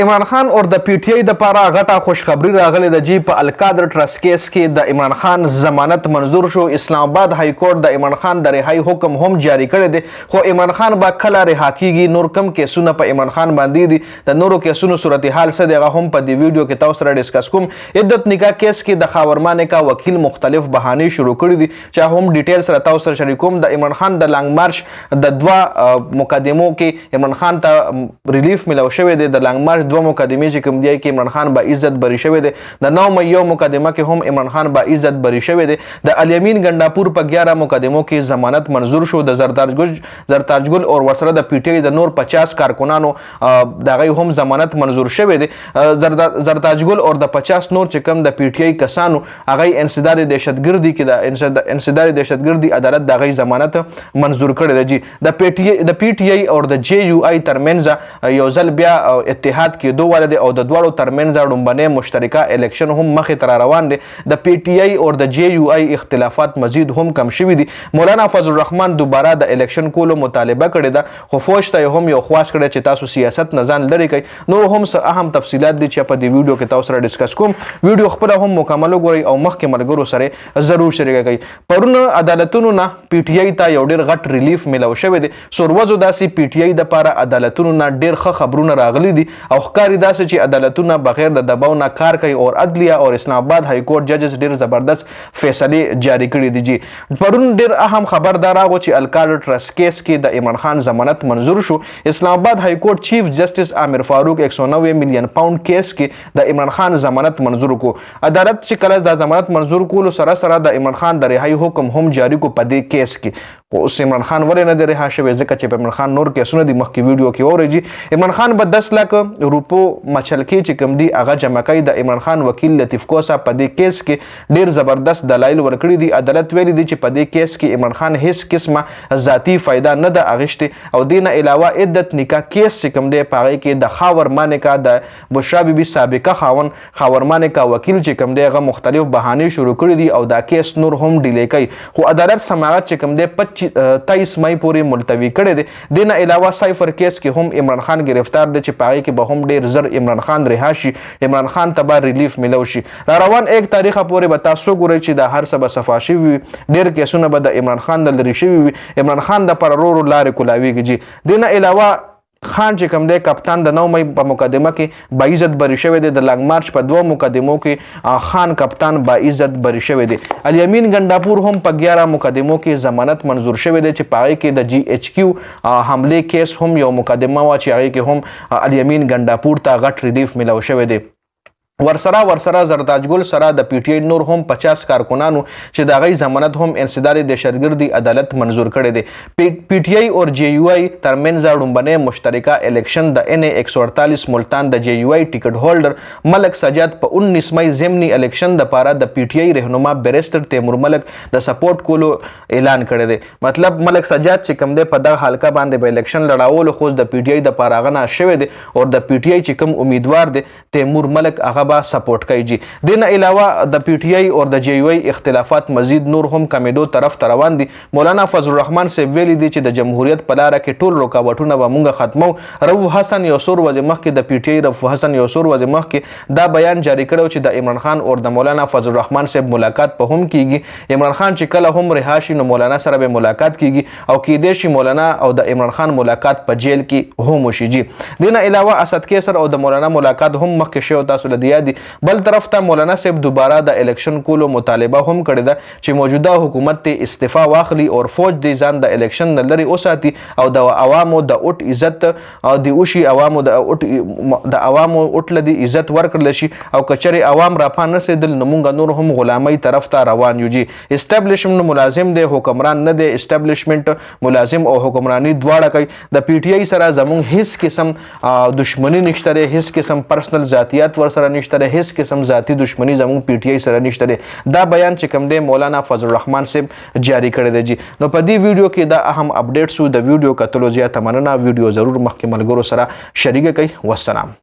عمران خان اور د پی ټی آی د پاره غټه خوشخبری راغلی د جی په القادر ټرست کیس کې د عمران خان ضمانت منظور شو. اسلام آباد های کورټ د عمران خان د رهایی حکم هم جاری کړی دی، خو عمران خان با کله رها کیږي. نور کم کیسونه په عمران خان باندې دي، د نورو کیسونو صورتحال څه دی هغه هم په دې ویډیو کې تاسو سره ډیسکس کوم. عدت نکاح کیس کې د خاورمانه کا وکیل مختلف بهانې شروع کړي دي چې هم ډیټیل سره تاسو سره شریکوم. د عمران خان د لانګ مارچ د دوا مقدمو کې عمران خان ته ریلیف ملو شوی دی. د لانګ مارچ دوه مقدمې چې کوم دی کې عمران خان با عزت بری شوی دی. د 9 مې یو مقدمه کې هم عمران خان با عزت بری شوی دی. د الیمین ګنداپور په 11 مقدمو کې ضمانت منظور شو. د زرتاج ګل او ورسره د پی ټی آی د نور 50 کارکونانو دغه هم ضمانت منظور شوی دی. زرتاج ګل او د 50 نور چې کوم د پی ټی آی کسانو هغه انسداد دهشتګردي کې د انسداد دهشتګردي عدالت دغه ضمانت منظور کړی دی. د پی ټی آی او د جی یو آی ترمنځ یو ځل بیا اتحاد کې دوه ولدي او د دوړو ترمنځ ډومبنه مشترکه الیکشن هم مخې تر روان دي. د پی ټی آی او د جی یو آی اختلافات مزید هم کم شوي دي. مولانا فضل الرحمن دوباره د الیکشن کولو مطالبه کړې ده، خو فوج ته هم یو خواست کړی چې تاسو سیاست نه ځان لرې کړئ. نور هم څه اهم تفصیلات دي چې په دې ویډیو کې تاسو سره ډیسکس کوم. ویډیو خپل هم مکمل وګورئ او مخکې ملګرو سره ضرور شریک کړئ. پرون عدالتونو نه پی ټی آی ته یو ډیر غټ ریلیف ملو شوی دی. سوروزو داسې پی ټی آی د پاره عدالتونو نه ډیر ښه خبرونه راغلي دي او ښکاري داسې چې عدالتونه بغیر د دباو نه کار کوي او عدلیه او اسلام آباد های کورټ ججز ډیر زبردست فیصله جاری کړي دي. جی پرون ډیر اهم خبر دا راغو چې القادر ټرست کیس کې د عمران خان ضمانت منظور شو. اسلام آباد های کورټ چیف جسټس عامر فاروق 190 میلیون پاوند کیس کې د عمران خان ضمانت منظور کو. عدالت چې کله د ضمانت منظور کولو سره سره د عمران خان د رهایی حکم هم جاری کو په دې کیس کې. اوس عمران خان ولې نه دی رها شوی؟ ځکه چې عمران خان نور کیسونه دي مخکې ویډیو کې اورئ. عمران خان به 10 لک روپو مچلکې چې کوم دي هغه جمع کوي. د عمران خان وکیل لطیف کوسا په دې کیس کې ډیر زبردست دلایل ورکړي دي. عدالت ویلي دي چې په دې کیس کې عمران خان هیڅ قسمه ذاتی فایده نه ده اغشته او دینه علاوه عدت نکاح کیس چې کوم دی په هغه کې د خاورمانه کا د بشرا بیبي سابقه خاورمانه کا وکیل چې کوم دی هغه مختلف بهانې شروع کړي دي او دا کیس نور هم ډیلی کوي. خو عدالت سماعت چې کوم دی 23 مئی پورې ملتوي کړی دی. دینه علاوه سایفر کیس کې هم عمران خان گرفتار دی چې پای کې به هم ډیر زر عمران خان رها شي. عمران خان ته به ریلیف ملو شي. را روان 1 تاریخ پورې به تاسو ګورئ چې د هر څه به صفا شوي وي. ډیر کیسونه به د عمران خان د لرې شوي وي. عمران خان د پر ورو لارې کولاویږي. دینه علاوه خان چې کوم دی کپتان د 9 مئی په مقدمه کې با عزت بری شوی دی. د لانګ مارچ په 2 مقدمو کې خان کپتان با عزت بری شوی دی. الیمین ګنداپور هم په 11 مقدمو کې ضمانت منظور شوی دی چې پای کې د جی ایچ کیو حمله کیس هم یو مقدمه وا چې هغه کې هم الیمین ګنداپور ته غټ ریلیف ملو شوی دی. ورسره زرتاج ګل سره د پی ټی آی نور هم 50 کارکونانو چې د غي ضمانت هم انسداد دهشتګردي عدالت منظور کړي دي. پی ټی آی او جی یو آی ترمنځ ډومبنه مشترکه الیکشن د ان 148 ملتان د جی یو آی ټیکټ هولډر ملک سجاد په 19 مئی ضمني الیکشن د پاره د پی ټی آی رهنما بیرستر تیمور ملک د سپورټ کولو اعلان کړی دی. مطلب ملک سجاد چې کوم دی په دغه حلقه باندې به الیکشن لړاول خو د پی ټی آی د پاره غنا شوی دی او د پی ټی آی چې کوم امیدوار دی تیمور ملک هغه سپورټ کوي. جی دین علاوه د پی ټی آی او د جی یو آی اختلافات مزید نور هم کمیدو طرف ته روان دي. مولانا فضل الرحمن صاحب ویلي دي چې د جمهوریت په لاره کې ټول رکاوټونه به مونږ ختمو. رؤوف حسن یو سور ورځې مخکې د پی ټی آی رؤوف حسن یو سور ورځې مخکې دا بیان جاری کړو چې د عمران خان او د مولانا فضل الرحمن صاحب ملاقات په هم کیږي. عمران خان چې کله هم رها شي نو مولانا سره به ملاقات کیږي او کېدې شي مولانا او د عمران خان ملاقات په جیل کې هم وشي. جی دین علاوه اسد کیسر او د مولانا ملاقات هم مخکې شو تاسو لدی یادي. بل طرف ته مولانا صاحب دوباره د الیکشن کولو مطالبه هم کړې ده چې موجوده حکومت ته استعفا واخلي او فوج د ځان د الیکشن نه لري اوساتي او د عوامو د اوټ عزت او د اوشي عوامو د عوامو اوټ لدی عزت ورکړل شي او کچري عوام را پان نسیدل نمونګ نور هم غلامي طرف ته روان یو. جی اسټابلیشمنت ملازم دی حکمران نه دی. اسټابلیشمنت ملازم او حکمرانی دواړه کوي. د پی ټی آی سره زموږ هیڅ قسم دشمنی نشته، هیڅ قسم پرسنل ذاتیات ور سره نشته، هیڅ قسم ذاتی دشمنی زموږ پی ټی آی سره نشته. دا بیان چې کوم دی مولانا فضل الرحمن صاحب جاری کړی دی. جی نو په دې ویډیو کې دا اهم اپډیټ سو د ویډیو کتلو زیاته مننه. ویډیو ضرور مخکې ملګرو سره شریک کړئ. والسلام.